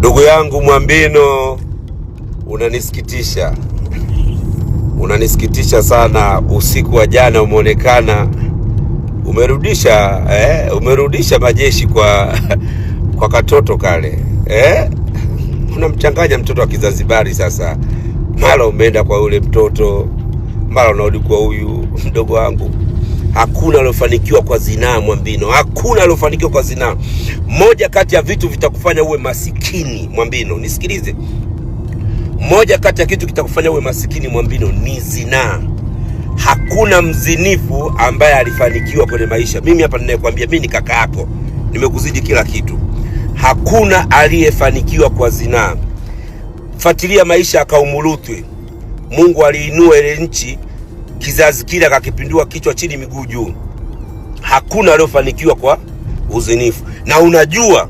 Ndugu yangu Mwambino, unanisikitisha sana. Usiku wa jana umeonekana umerudisha majeshi kwa katoto kale. Unamchanganya mtoto wa Kizanzibari sasa. Mara umeenda kwa yule mtoto, mara unarudi kwa huyu mdogo wangu. Hakuna alofanikiwa kwa zinaa Mwambino. Hakuna alofanikiwa kwa zinaa. Moja kati ya vitu vitakufanya uwe masikini Mwambino, nisikilize. Moja kati ya kitu kitakufanya uwe masikini Mwambino ni zinaa. Hakuna mzinifu ambaye alifanikiwa kwenye maisha. Mimi hapa ninayekwambia, mimi ni kaka yako, nimekuzidi kila kitu. Hakuna aliyefanikiwa kwa zinaa. Fuatilia maisha ya kaumu Luthi. Mungu aliinua ile nchi, kizazi kile akakipindua kichwa chini miguu juu. Hakuna aliyofanikiwa kwa uzinifu. Na unajua